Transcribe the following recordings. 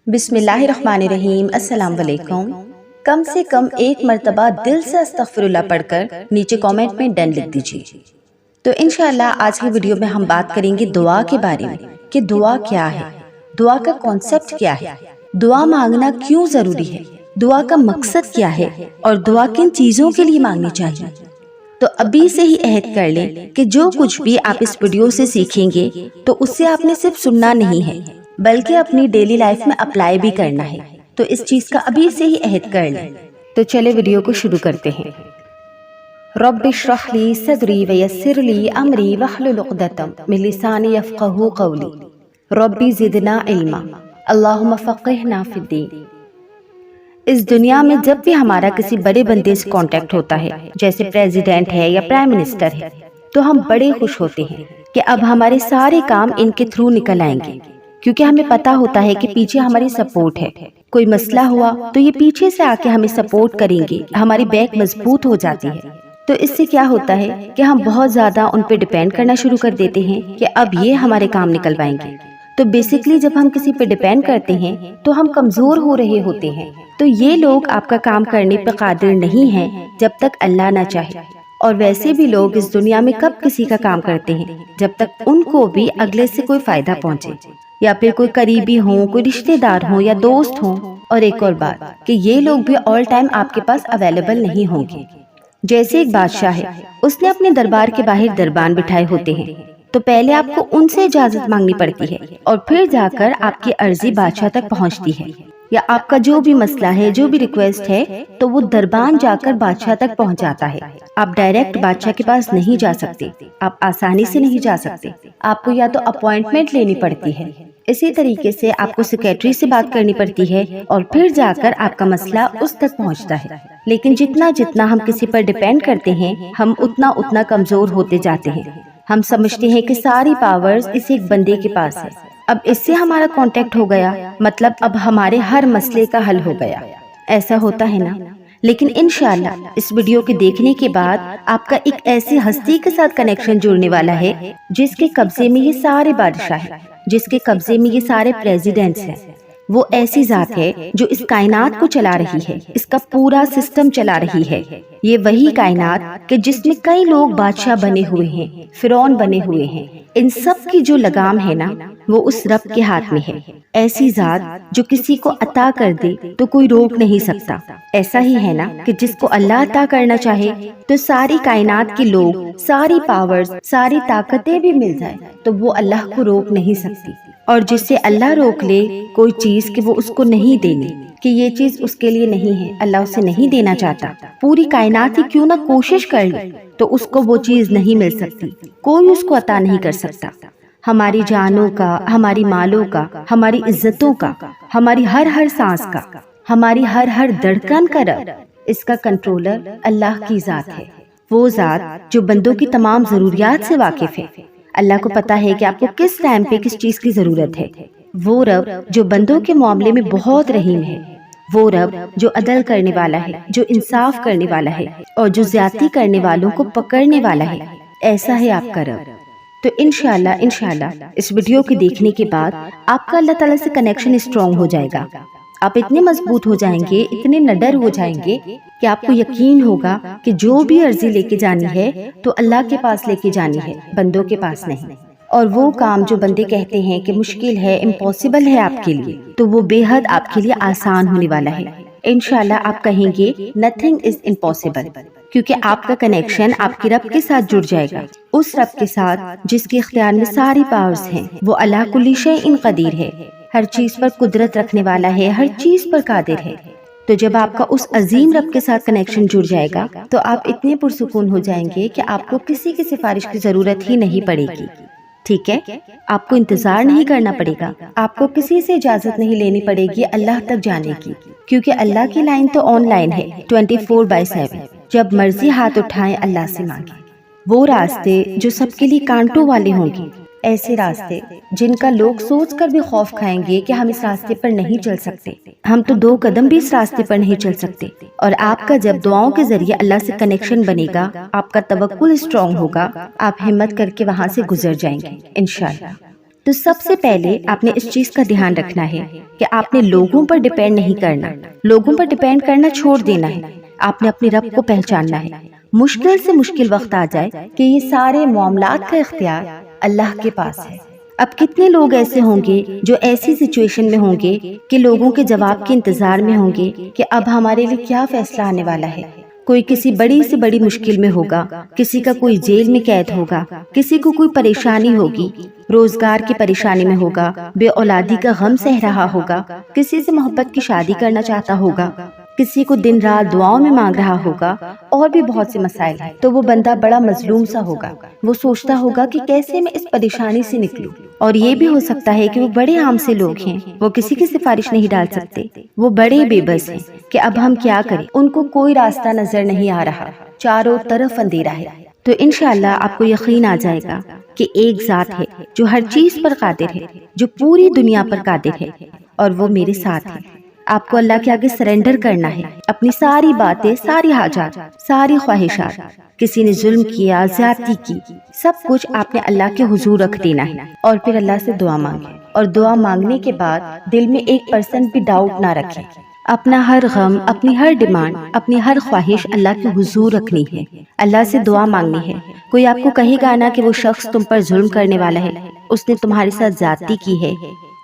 بسم اللہ الرحمن الرحیم۔ السلام علیکم۔ کم سے کم ایک مرتبہ دل سے استغفر اللہ پڑھ کر نیچے کامنٹ میں ڈن لکھ دیجیے۔ تو انشاءاللہ آج کی ویڈیو میں ہم بات کریں گے دعا کے بارے میں کہ دعا کیا ہے، دعا کا کانسیپٹ کیا ہے، دعا مانگنا کیوں ضروری ہے، دعا کا مقصد کیا ہے اور دعا کن چیزوں کے لیے مانگنی چاہیے۔ تو ابھی سے ہی عہد کر لیں کہ جو کچھ بھی آپ اس ویڈیو سے سیکھیں گے تو اس سے آپ نے صرف سننا نہیں ہے بلکہ اپنی ڈیلی لائف میں اپلائی بھی کرنا ہے۔ تو اس چیز کا ابھی سے ہی عہد کر لیں۔ تو چلے ویڈیو کو شروع کرتے ہیں۔ رب اشرح لی صدری ویسر لی امری واحلل عقدۃ من لسانی یفقہوا قولی ربی زدنا علما اللہم فقہنا فی الدین۔ اس دنیا میں جب بھی ہمارا کسی بڑے بندے سے کانٹیکٹ ہوتا ہے، جیسے پریزیڈنٹ ہے یا پرائم منسٹر ہے، تو ہم بڑے خوش ہوتے ہیں کہ اب ہمارے سارے کام ان کے تھرو نکل آئیں گے، کیونکہ ہمیں پتا ہوتا ہے کہ پیچھے ہماری سپورٹ ہے۔ کوئی مسئلہ ہوا تو یہ پیچھے سے آ کے ہمیں سپورٹ کریں گے، ہماری بیک مضبوط ہو جاتی ہے۔ تو اس سے کیا ہوتا ہے کہ ہم بہت زیادہ ان پہ ڈیپینڈ کرنا شروع کر دیتے ہیں کہ اب یہ ہمارے کام نکلوائیں گے۔ تو بیسیکلی جب ہم کسی پہ ڈیپینڈ کرتے ہیں تو ہم کمزور ہو رہے ہوتے ہیں۔ تو یہ لوگ آپ کا کام کرنے پہ قادر نہیں ہیں جب تک اللہ نہ چاہے، اور ویسے بھی لوگ اس دنیا میں کب کسی کا کام کرتے ہیں جب تک ان کو بھی اگلے سے کوئی فائدہ پہنچے، یا پھر کوئی قریبی ہوں، کوئی رشتہ دار ہوں یا دوست ہوں۔ اور ایک اور بات کہ یہ لوگ بھی آل ٹائم آپ کے پاس اویلیبل نہیں ہوں گے۔ جیسے ایک بادشاہ ہے، اس نے اپنے دربار کے باہر دربان بٹھائے ہوتے ہیں، تو پہلے آپ کو ان سے اجازت مانگنی پڑتی ہے اور پھر جا کر آپ کی عرضی بادشاہ تک پہنچتی ہے، یا آپ کا جو بھی مسئلہ ہے، جو بھی ریکویسٹ ہے، تو وہ دربان جا کر بادشاہ تک پہنچ جاتا ہے۔ آپ ڈائریکٹ بادشاہ کے پاس نہیں جا سکتے، آپ آسانی سے نہیں جا سکتے، آپ کو یا تو اپوائنٹمنٹ لینی پڑتی ہے، اسی طریقے سے آپ کو سیکریٹری سے بات کرنی پڑتی ہے، اور پھر جا کر آپ کا مسئلہ اس تک پہنچتا ہے۔ لیکن جتنا ہم کسی پر ڈیپینڈ کرتے ہیں، ہم اتنا کمزور ہوتے جاتے ہیں۔ ہم سمجھتے ہیں کہ ساری پاورز اس ایک بندے کے پاس ہے، اب اس سے ہمارا کانٹیکٹ ہو گیا، مطلب اب ہمارے ہر مسئلے کا حل ہو گیا۔ ایسا ہوتا ہے نا؟ لیکن انشاءاللہ اس ویڈیو کے دیکھنے کے بعد آپ کا ایک ایسی ہستی کے ساتھ کنیکشن جڑنے والا ہے جس کے قبضے میں یہ سارے بادشاہ ہیں، جس کے قبضے میں یہ سارے پریزیڈنٹس ہیں۔ وہ ایسی ذات ہے جو اس کائنات کو چلا رہی ہے، اس کا پورا سسٹم چلا رہی ہے۔ یہ وہی کائنات کہ جس میں کئی لوگ بادشاہ بنے ہوئے ہیں، فرعون بنے ہوئے ہیں، ان سب کی جو لگام ہے نا، وہ اس رب کے ہاتھ میں ہے۔ ایسی ذات جو کسی کو عطا کر دے تو کوئی روک نہیں سکتا۔ ایسا ہی ہے نا کہ جس کو اللہ عطا کرنا چاہے تو ساری کائنات کے لوگ، ساری پاورز، ساری طاقتیں بھی مل جائیں تو وہ اللہ کو روک نہیں سکتی، اور جس سے اللہ روک لے کوئی چیز کہ وہ اس کو نہیں دینی، کہ یہ چیز اس کے لیے نہیں ہے، اللہ اسے نہیں دینا چاہتا، پوری کائنات ہی کیوں نہ کوشش کر لے تو اس کو وہ چیز نہیں مل سکتی، کوئی اس کو عطا نہیں کر سکتا۔ ہماری جانوں کا، ہماری مالوں کا، ہماری عزتوں کا، ہماری ہر سانس کا، ہماری ہر دھڑکن کا رب، اس کا کنٹرولر اللہ کی ذات ہے۔ وہ ذات جو بندوں کی تمام ضروریات سے واقف ہے۔ اللہ کو پتا ہے کہ آپ کو کس ٹائم پہ کس چیز کی ضرورت ہے۔ وہ رب جو بندوں کے معاملے میں بہت رحیم ہے، وہ رب جو عدل کرنے والا ہے، جو انصاف کرنے والا ہے، اور جو زیادتی کرنے والوں کو پکڑنے والا ہے، ایسا ہے آپ کا رب۔ تو انشاءاللہ اس ویڈیو کے دیکھنے کے بعد آپ کا اللہ تعالیٰ سے کنیکشن اسٹرانگ ہو جائے گا۔ آپ اتنے مضبوط ہو جائیں گے، اتنے نڈر ہو جائیں گے کہ آپ کو یقین ہوگا کہ جو بھی عرضی لے کے جانی ہے تو اللہ کے پاس لے کے جانی ہے، بندوں کے پاس نہیں۔ اور وہ کام جو بندے کہتے ہیں کہ مشکل ہے، امپاسبل ہے آپ کے لیے، تو وہ بے حد آپ کے لیے آسان ہونے والا ہے۔ انشاءاللہ آپ کہیں گے nothing is impossible، کیونکہ آپ کا کنیکشن آپ کے رب کے ساتھ جڑ جائے گا، اس رب کے ساتھ جس کے اختیار میں ساری پاورز ہیں۔ وہ علی کل شیء قدیر ہے، ہر چیز پر قدرت رکھنے والا ہے، ہر چیز پر قادر ہے۔ تو جب آپ کا اس عظیم رب کے ساتھ کنیکشن جڑ جائے گا تو آپ اتنے پرسکون ہو جائیں گے کہ آپ کو کسی کی سفارش کی ضرورت ہی نہیں پڑے گی۔ ٹھیک ہے، آپ کو انتظار نہیں کرنا پڑے گا، آپ کو کسی سے اجازت نہیں لینی پڑے گی اللہ تک جانے کی، کیونکہ اللہ کی لائن تو آن لائن ہے 24/7۔ جب مرضی ہاتھ اٹھائیں اللہ سے مانگیں۔ وہ راستے جو سب کے لیے کانٹوں والے ہوں گے، ایسے راستے جن کا لوگ سوچ کر بھی خوف کھائیں گے کہ ہم اس راستے پر نہیں چل سکتے، ہم تو 2 قدم بھی اس راستے پر نہیں چل سکتے۔ اور آپ کا جب دعاؤں کے ذریعے اللہ سے کنیکشن بنے گا، آپ کا توکل اسٹرانگ ہوگا، آپ ہمت کر کے وہاں سے گزر جائیں گے انشاءاللہ۔ تو سب سے پہلے آپ نے اس چیز کا دھیان رکھنا ہے کہ آپ نے لوگوں پر ڈیپینڈ نہیں کرنا، لوگوں پر ڈیپینڈ کرنا چھوڑ دینا ہے۔ آپ نے اپنے رب کو پہچاننا ہے۔ مشکل سے مشکل وقت آ جائے کہ یہ سارے معاملات کا اختیار اللہ کے پاس ہے۔ اب کتنے لوگ ایسے ہوں گے جو ایسی سچویشن میں ہوں گے کہ لوگوں کے جواب کے انتظار میں ہوں گے کہ اب ہمارے لیے کیا فیصلہ آنے والا ہے۔ کوئی کسی بڑی سے بڑی مشکل میں ہوگا، کسی کا کوئی جیل میں قید ہوگا، کسی کو کوئی پریشانی ہوگی، روزگار کی پریشانی میں ہوگا، بے اولادی کا غم سہ رہا ہوگا، کسی سے محبت کی شادی کرنا چاہتا ہوگا، کسی کو دن رات دعاؤں میں مانگ رہا ہوگا، اور بھی بہت سے مسائل ہیں۔ تو وہ بندہ بڑا مظلوم سا ہوگا، وہ سوچتا ہوگا کہ کیسے میں اس پریشانی سے نکلوں۔ اور یہ بھی ہو سکتا ہے کہ وہ بڑے عام سے لوگ ہیں، وہ کسی کی سفارش نہیں ڈال سکتے، وہ بڑے بے بس ہیں کہ اب ہم کیا کریں، ان کو کوئی راستہ نظر نہیں آ رہا، چاروں طرف اندھیرا ہے۔ تو انشاءاللہ آپ کو یقین آ جائے گا کہ ایک ذات ہے جو ہر چیز پر قادر ہے، جو پوری دنیا پر قادر ہے، اور وہ میرے ساتھ ہے۔ آپ کو اللہ کے آگے سرنڈر کرنا ہے، اپنی ساری باتیں، ساری حاجات، ساری خواہشات، کسی نے ظلم کیا، زیادتی کی، سب کچھ آپ نے اللہ کے حضور رکھ دینا ہے، اور پھر اللہ سے دعا مانگے۔ اور دعا مانگنے کے بعد دل میں 1% بھی ڈاؤٹ نہ رکھیں۔ اپنا ہر غم، اپنی ہر ڈیمانڈ، اپنی ہر خواہش اللہ کے حضور رکھنی ہے، اللہ سے دعا مانگنی ہے۔ کوئی آپ کو کہے گا نا کہ وہ شخص تم پر ظلم کرنے والا ہے، اس نے تمہارے ساتھ زیادتی کی ہے،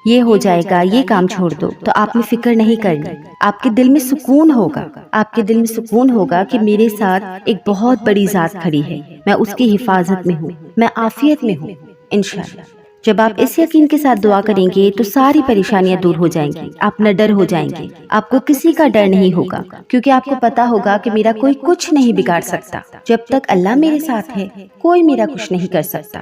یہ ہو جائے گا، یہ کام چھوڑ دو، تو آپ نے فکر نہیں کرنی۔ آپ کے دل میں سکون ہوگا، آپ کے دل میں سکون ہوگا کہ میرے ساتھ ایک بہت بڑی ذات کھڑی ہے، میں اس کی حفاظت میں ہوں، میں عافیت میں ہوں انشاءاللہ۔ جب آپ اس یقین کے ساتھ دعا کریں گے تو ساری پریشانیاں دور ہو جائیں گی، آپ نہ ڈر ہو جائیں گے، آپ کو کسی کا ڈر نہیں ہوگا، کیونکہ آپ کو پتا ہوگا کہ میرا کوئی کچھ نہیں بگاڑ سکتا۔ جب تک اللہ میرے ساتھ ہے، کوئی میرا کچھ نہیں کر سکتا۔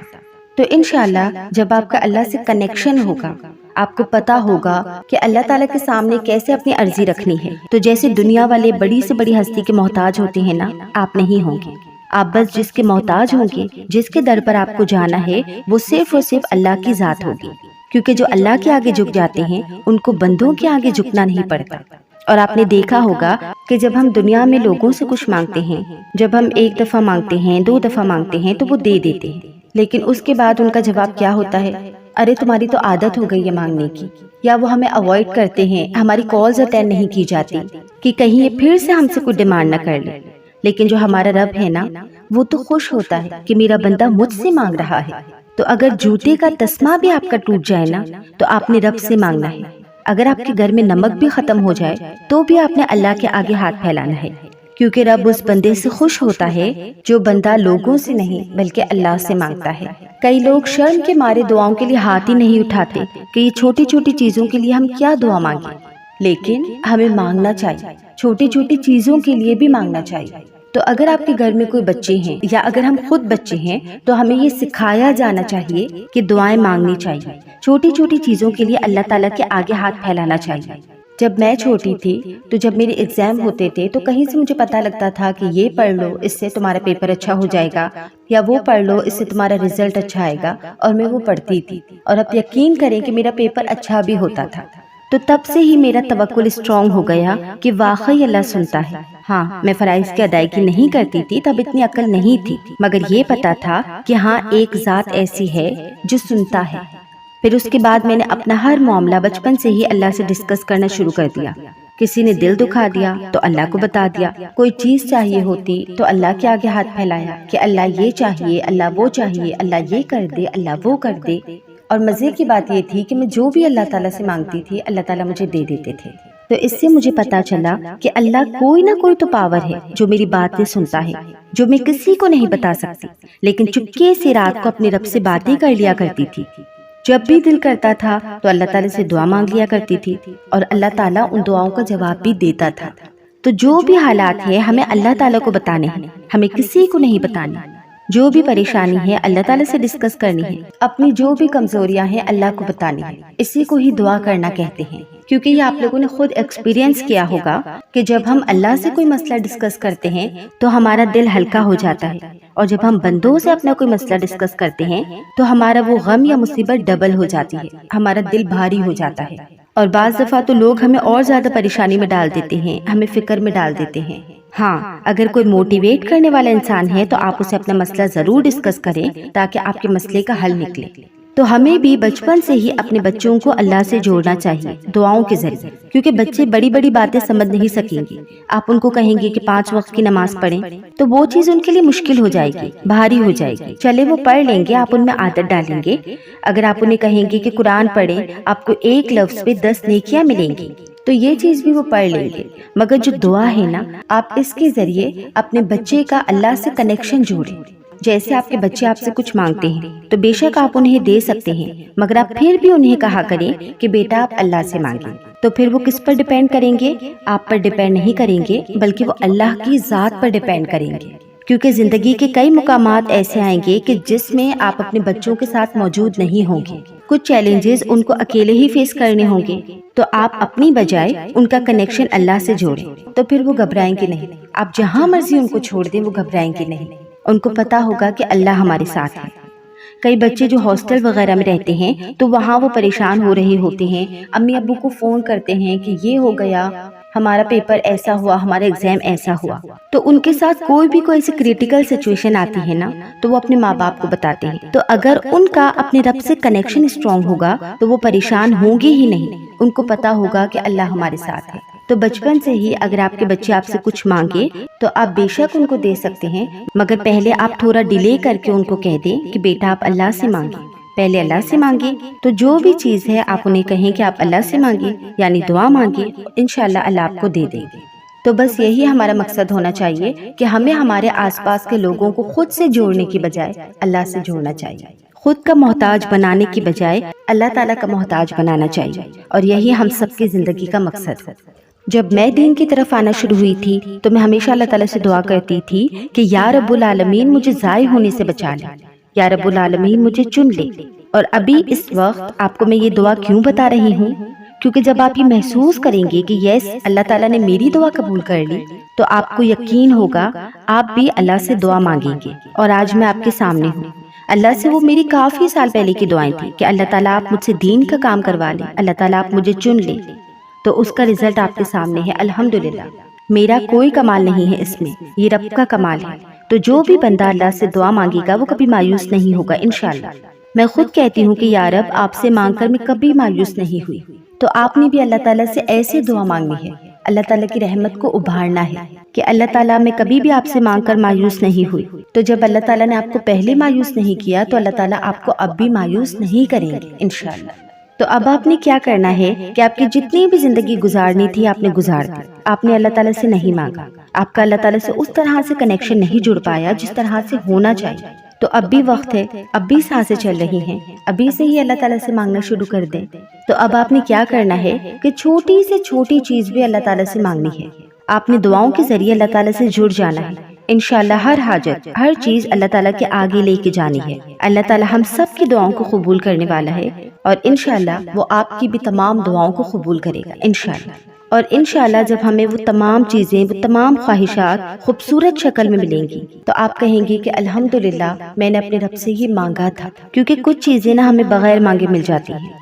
تو انشاءاللہ جب آپ کا اللہ سے کنیکشن ہوگا، آپ کو پتا ہوگا کہ اللہ تعالیٰ کے سامنے کیسے اپنی عرضی رکھنی ہے۔ تو جیسے دنیا والے بڑی سے بڑی ہستی کے محتاج ہوتے ہیں نا، آپ نہیں ہوں گے۔ آپ بس جس کے محتاج ہوں گے، جس کے در پر آپ کو جانا ہے، وہ صرف اور صرف اللہ کی ذات ہوگی، کیونکہ جو اللہ کے آگے جھک جاتے ہیں ان کو بندوں کے آگے جھکنا نہیں پڑتا۔ اور آپ نے دیکھا ہوگا کہ جب ہم دنیا میں لوگوں سے کچھ مانگتے ہیں، جب ہم 1 دفعہ مانگتے ہیں، 2 دفعہ مانگتے ہیں تو وہ دے دیتے ہیں، لیکن اس کے بعد ان کا جواب کیا ہوتا ہے؟ ارے تمہاری تو عادت ہو گئی ہے مانگنے کی، یا وہ ہمیں اوائڈ کرتے ہیں، ہماری کالز اٹینڈ نہیں کی جاتی کہ کہیں یہ پھر سے ہم سے کوئی ڈیمانڈ نہ کر لے۔ لیکن جو ہمارا رب ہے نا، وہ تو خوش ہوتا ہے کہ میرا بندہ مجھ سے مانگ رہا ہے۔ تو اگر جوتے کا تسمہ بھی آپ کا ٹوٹ جائے نا، تو آپ نے رب سے مانگنا ہے۔ اگر آپ کے گھر میں نمک بھی ختم ہو جائے تو بھی آپ نے اللہ کے آگے ہاتھ پھیلانا ہے، کیونکہ رب اس بندے سے خوش ہوتا ہے جو بندہ لوگوں سے نہیں بلکہ اللہ سے مانگتا ہے۔ کئی لوگ شرم کے مارے دعاؤں کے لیے ہاتھ ہی نہیں اٹھاتے کہ یہ چھوٹی چھوٹی چیزوں کے لیے ہم کیا دعا مانگیں، لیکن ہمیں مانگنا چاہیے، چھوٹی چھوٹی چیزوں کے لیے بھی مانگنا چاہیے۔ تو اگر آپ کے گھر میں کوئی بچے ہیں یا اگر ہم خود بچے ہیں تو ہمیں یہ سکھایا جانا چاہیے کہ دعائیں مانگنی چاہیے، چھوٹی چھوٹی چیزوں کے لیے اللہ تعالیٰ کے آگے ہاتھ پھیلانا چاہیے۔ جب میں چھوٹی تھی تو جب میرے ایگزام ہوتے تھے تو کہیں سے مجھے پتا لگتا تھا کہ یہ پڑھ لو، اس سے تمہارا پیپر اچھا ہو جائے گا، یا وہ پڑھ لو، اس سے تمہارا رزلٹ اچھا آئے گا، اور میں وہ پڑھتی تھی، اور اب یقین کریں کہ میرا پیپر اچھا بھی ہوتا تھا۔ تو تب سے ہی میرا توکل اسٹرانگ ہو گیا کہ واقعی اللہ سنتا ہے۔ ہاں، میں فرائض کی ادائیگی نہیں کرتی تھی، تب اتنی عقل نہیں تھی، مگر یہ پتا تھا کہ ہاں ایک ذات ایسی ہے جو سنتا ہے۔ پھر اس کے بعد میں نے اپنا ہر معاملہ بچپن سے ہی اللہ سے ڈسکس کرنا شروع کر دیا۔ کسی نے دل دکھا دیا تو اللہ کو بتا دیا، کوئی چیز چاہیے ہوتی تو اللہ کے آگے ہاتھ پھیلایا کہ اللہ یہ چاہیے، اللہ وہ چاہیے، اللہ یہ کر دے، اللہ وہ کر دے۔ اور مزے کی بات یہ تھی کہ میں جو بھی اللہ تعالیٰ سے مانگتی تھی اللہ تعالیٰ مجھے دے دیتے تھے۔ تو اس سے مجھے پتا چلا کہ اللہ کوئی نہ کوئی تو پاور ہے جو میری باتیں سنتا ہے، جو میں کسی کو نہیں بتا سکتی، لیکن چپکے سے رات کو اپنے رب سے باتیں کر لیا کرتی تھی۔ جب بھی دل کرتا تھا تو اللہ تعالیٰ سے دعا مانگ لیا کرتی تھی، اور اللہ تعالیٰ ان دعاؤں کا جواب بھی دیتا تھا۔ تو جو بھی حالات ہیں ہمیں اللہ تعالیٰ کو بتانے ہیں، ہمیں کسی کو نہیں بتانے۔ جو بھی پریشانی ہے اللہ تعالیٰ سے ڈسکس کرنی ہے، اپنی جو بھی کمزوریاں ہیں اللہ کو بتانی ہے، اسی کو ہی دعا کرنا کہتے ہیں۔ کیونکہ یہ آپ لوگوں نے خود ایکسپیرینس کیا ہوگا کہ جب ہم اللہ سے کوئی مسئلہ ڈسکس کرتے ہیں تو ہمارا دل ہلکا ہو جاتا ہے، اور جب ہم بندوں سے اپنا کوئی مسئلہ ڈسکس کرتے ہیں تو ہمارا وہ غم یا مصیبت ڈبل ہو جاتی ہے، ہمارا دل بھاری ہو جاتا ہے۔ اور بعض دفعہ تو لوگ ہمیں اور زیادہ پریشانی میں ڈال دیتے ہیں، ہمیں فکر میں ڈال دیتے ہیں۔ ہاں، اگر کوئی موٹیویٹ کرنے والا انسان ہے تو آپ اسے اپنا مسئلہ ضرور ڈسکس کریں تاکہ آپ کے مسئلے کا حل نکلے۔ تو ہمیں بھی بچپن سے ہی اپنے بچوں کو اللہ سے جوڑنا چاہیے دعاؤں کے ذریعے، کیونکہ بچے بڑی بڑی باتیں سمجھ نہیں سکیں گے۔ آپ ان کو کہیں گے کہ 5 وقت کی نماز پڑھیں تو وہ چیز ان کے لیے مشکل ہو جائے گی، بھاری ہو جائے گی۔ چلے وہ پڑھ لیں گے، آپ ان میں عادت ڈالیں گے۔ اگر آپ انہیں کہیں گے کہ قرآن پڑھیں، آپ کو 1 لفظ پہ 10 نیکیاں ملیں گی، تو یہ چیز بھی وہ پڑھ لیں گے۔ مگر جو دعا ہے نا، آپ اس کے ذریعے اپنے بچے کا اللہ سے کنیکشن جوڑیں۔ جیسے آپ کے بچے آپ سے کچھ مانگتے ہیں تو بے شک آپ انہیں دے سکتے ہیں، مگر آپ پھر بھی انہیں کہا کریں کہ بیٹا آپ اللہ سے مانگیں۔ تو پھر وہ کس پر ڈیپینڈ کریں گے؟ آپ پر ڈیپینڈ نہیں کریں گے، بلکہ وہ اللہ کی ذات پر ڈیپینڈ کریں گے۔ کیونکہ زندگی کے کئی مقامات ایسے آئیں گے کہ جس میں آپ اپنے بچوں کے ساتھ موجود نہیں ہوں گے، کچھ چیلنجز ان کو اکیلے ہی فیس کرنے ہوں گے، تو آپ اپنی بجائے ان کا کنیکشن اللہ سے جوڑیں، تو پھر وہ گھبرائیں گے نہیں۔ آپ جہاں مرضی ان کو چھوڑ دیں، وہ گھبرائیں گے نہیں، ان کو پتا ہوگا کہ اللہ ہمارے ساتھ ہے۔ کئی بچے جو ہاسٹل وغیرہ میں رہتے ہیں تو وہاں وہ پریشان ہو رہے ہوتے ہیں، امی ابو کو فون کرتے ہیں کہ یہ ہو گیا، ہمارا پیپر ایسا ہوا، ہمارا ایگزام ایسا ہوا، تو ان کے ساتھ کوئی بھی ایسی کریٹیکل سچویشن آتی ہے نا، تو وہ اپنے ماں باپ کو بتاتے ہیں۔ تو اگر ان کا اپنے رب سے کنیکشن اسٹرانگ ہوگا تو وہ پریشان ہوں گے ہی نہیں، ان کو پتا ہوگا کہ اللہ ہمارے ساتھ ہے۔ تو بچپن سے ہی اگر آپ کے بچے آپ سے کچھ مانگے تو آپ بے شک ان کو دے سکتے ہیں، مگر پہلے آپ تھوڑا ڈیلے کر کے ان کو کہہ دیں کہ بیٹا آپ اللہ سے مانگیں، پہلے اللہ سے مانگیں۔ تو جو بھی چیز ہے آپ انہیں کہیں کہ آپ اللہ سے مانگیں، یعنی دعا مانگیں، انشاءاللہ اللہ آپ کو دے دیں گے۔ تو بس یہی ہمارا مقصد ہونا چاہیے کہ ہمیں ہمارے آس پاس کے لوگوں کو خود سے جوڑنے کی بجائے اللہ سے جوڑنا چاہیے، خود کا محتاج بنانے کی بجائے اللہ تعالیٰ کا محتاج بنانا چاہیے، اور یہی ہم سب کی زندگی کا مقصد ہے۔ جب میں دین کی طرف آنا شروع ہوئی تھی تو میں ہمیشہ اللہ تعالیٰ سے دعا کرتی تھی کہ یا رب العالمین مجھے ضائع ہونے سے بچا لے، یا رب العالمین مجھے چن لے۔ اور ابھی اس وقت آپ کو میں یہ دعا کیوں بتا رہی ہوں؟ کیونکہ جب آپ یہ محسوس کریں گے کہ یس اللہ تعالیٰ نے میری دعا قبول کر لی، تو آپ کو یقین ہوگا آپ بھی اللہ سے دعا مانگیں گے۔ اور آج میں آپ کے سامنے ہوں، اللہ سے وہ میری کافی سال پہلے کی دعائیں تھیں کہ اللہ تعالیٰ آپ مجھ سے دین کا کام کروا لیں، اللہ تعالیٰ آپ مجھے چن لیں۔ تو اس کا رزلٹ آپ کے سامنے ہے، الحمدللہ۔ میرا کوئی کمال نہیں ہے اس میں، یہ رب کا کمال ہے۔ تو جو بھی بندہ اللہ سے دعا مانگے گا وہ کبھی مایوس نہیں ہوگا انشاءاللہ۔ میں خود کہتی ہوں کہ یا رب آپ سے مانگ کر میں کبھی مایوس نہیں ہوئی۔ تو آپ نے بھی اللہ تعالیٰ سے ایسے دعا مانگنی ہے، اللہ تعالیٰ کی رحمت کو ابھارنا ہے کہ اللہ تعالیٰ میں کبھی بھی آپ سے مانگ کر مایوس نہیں ہوئی۔ تو جب اللہ تعالیٰ نے آپ کو پہلے مایوس نہیں کیا تو اللہ تعالیٰ آپ کو اب بھی مایوس نہیں کریں گے انشاءاللہ۔ تو اب آپ نے کیا کرنا ہے کہ آپ کی جتنی بھی زندگی گزارنی تھی آپ نے گزار دی، آپ نے اللہ تعالیٰ سے نہیں مانگا، آپ کا اللہ تعالیٰ سے اس طرح سے کنیکشن نہیں جڑ پایا جس طرح سے ہونا چاہیے۔ تو اب بھی وقت ہے، اب بھی سانسیں چل رہی ہیں، ابھی سے ہی اللہ تعالیٰ سے مانگنا شروع کر دیں۔ تو اب آپ نے کیا کرنا ہے کہ چھوٹی سے چھوٹی چیز بھی اللہ تعالیٰ سے مانگنی ہے، آپ نے دعاؤں کے ذریعے اللہ تعالیٰ سے جڑ جانا ہے۔ انشاءاللہ ہر حاجت، ہر چیز اللہ تعالیٰ کے آگے لے کے جانی ہے۔ اللہ تعالیٰ ہم سب کی دعاؤں کو قبول کرنے والا ہے، اور انشاءاللہ وہ آپ کی بھی تمام دعاؤں کو قبول کرے گا انشاءاللہ۔ اور انشاءاللہ جب ہمیں وہ تمام چیزیں، وہ تمام خواہشات خوبصورت شکل میں ملیں گی تو آپ کہیں گے کہ الحمدللہ میں نے اپنے رب سے یہ مانگا تھا۔ کیونکہ کچھ چیزیں نا ہمیں بغیر مانگے مل جاتی ہیں،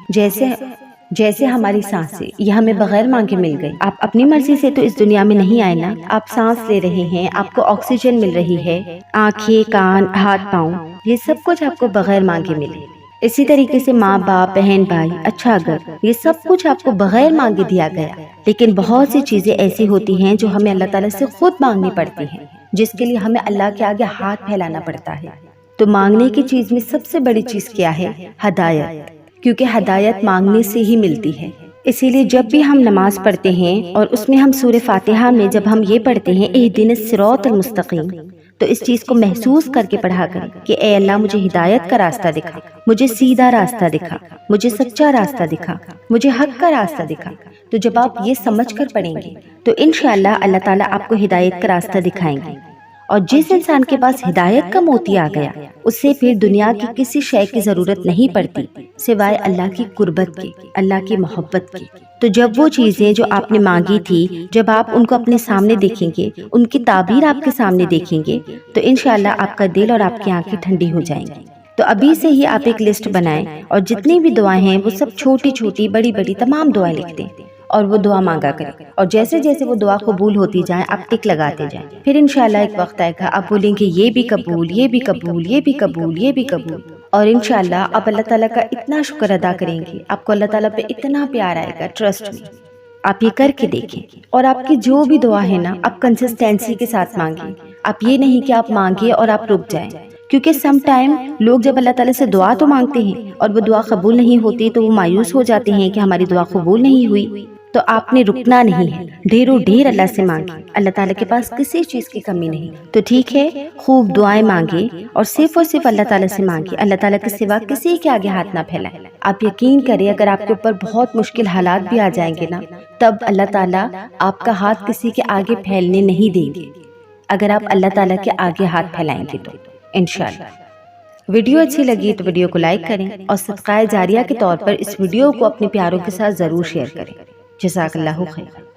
جیسے ہماری سانسیں، یہ ہمیں بغیر مانگے مل گئی۔ آپ اپنی مرضی سے تو اس دنیا میں نہیں آئے نا، آپ سانس لے رہے ہیں، آپ کو آکسیجن مل رہی ہے، آنکھیں، کان، ہاتھ، پاؤں، یہ سب کچھ آپ کو بغیر مانگے ملے۔ اسی طریقے سے ماں باپ، بہن بھائی، اچھا گھر، یہ سب کچھ آپ کو بغیر مانگے دیا گیا۔ لیکن بہت سی چیزیں ایسی ہوتی ہیں جو ہمیں اللہ تعالیٰ سے خود مانگنی پڑتی ہیں، جس کے لیے ہمیں اللہ کے آگے ہاتھ پھیلانا پڑتا ہے۔ تو مانگنے کی چیز میں سب سے بڑی چیز کیا ہے؟ ہدایت، کیونکہ ہدایت مانگنے سے ہی ملتی ہے۔ اسی لیے جب بھی ہم نماز پڑھتے ہیں اور اس میں ہم سورہ فاتحہ میں جب ہم یہ پڑھتے ہیں اہدنا الصراط المستقیم، تو اس چیز کو محسوس کر کے پڑھا کریں کہ اے اللہ مجھے ہدایت کا راستہ دکھا، مجھے سیدھا راستہ دکھا، مجھے سچا راستہ دکھا، مجھے حق کا راستہ دکھا۔ تو جب آپ یہ سمجھ کر پڑھیں گے تو انشاءاللہ اللہ تعالیٰ آپ کو ہدایت کا راستہ دکھائیں گے۔ اور جس انسان کے پاس ہدایت کا موتی آ گیا، اس سے پھر دنیا کی کسی شے کی ضرورت نہیں پڑتی سوائے اللہ کی قربت کے، اللہ کی محبت کے۔ تو جب وہ چیزیں جو آپ نے مانگی تھی، جب آپ ان کو اپنے سامنے دیکھیں گے، ان کی تعبیر آپ کے سامنے دیکھیں گے، تو انشاءاللہ آپ کا دل اور آپ کی آنکھیں ٹھنڈی ہو جائیں گی۔ تو ابھی سے ہی آپ ایک لسٹ بنائیں اور جتنی بھی دعائیں ہیں وہ سب چھوٹی چھوٹی، بڑی بڑی تمام دعائیں لکھ دیں اور وہ دعا مانگا کریں، اور جیسے جیسے وہ دعا قبول ہوتی جائیں آپ ٹک لگاتے جائیں۔ پھر انشاءاللہ ایک وقت آئے گا آپ بولیں گے یہ بھی قبول، یہ بھی قبول، یہ بھی قبول، یہ بھی قبول، اور انشاءاللہ آپ اللہ تعالیٰ کا اتنا شکر ادا کریں گے، آپ کو اللہ تعالیٰ پہ اتنا پیار آئے گا، ٹرسٹ میں۔ آپ یہ کر کے دیکھیں، اور آپ کی جو بھی دعا ہے نا، آپ کنسسٹینسی کے ساتھ مانگیں۔ آپ یہ نہیں کہ آپ مانگیں اور آپ رک جائیں، کیونکہ سم ٹائم لوگ جب اللہ تعالیٰ سے دعا تو مانگتے ہیں اور وہ دعا قبول نہیں ہوتی تو وہ مایوس ہو جاتے ہیں کہ ہماری دعا قبول نہیں ہوئی۔ تو آپ نے رکنا نہیں ہے، ڈھیروں ڈھیر اللہ سے مانگیں، اللہ تعالیٰ کے پاس کسی چیز کی کمی نہیں۔ تو ٹھیک ہے، خوب دعائیں مانگیں اور صرف اللہ تعالیٰ سے مانگیں، اللہ تعالیٰ کے سوا کسی کے آگے ہاتھ نہ پھیلائیں۔ آپ یقین کریں، اگر آپ کے اوپر بہت مشکل حالات بھی آ جائیں گے نا، تب اللہ تعالیٰ آپ کا ہاتھ کسی کے آگے پھیلنے نہیں دیں گے، اگر آپ اللہ تعالیٰ کے آگے ہاتھ پھیلائیں گے تو انشاءاللہ۔ ویڈیو اچھی لگی تو ویڈیو کو لائک کریں اور صدقہ جاریہ کے طور پر اس ویڈیو کو اپنے پیاروں کے ساتھ ضرور شیئر کریں۔ جزاک اللہ خیر۔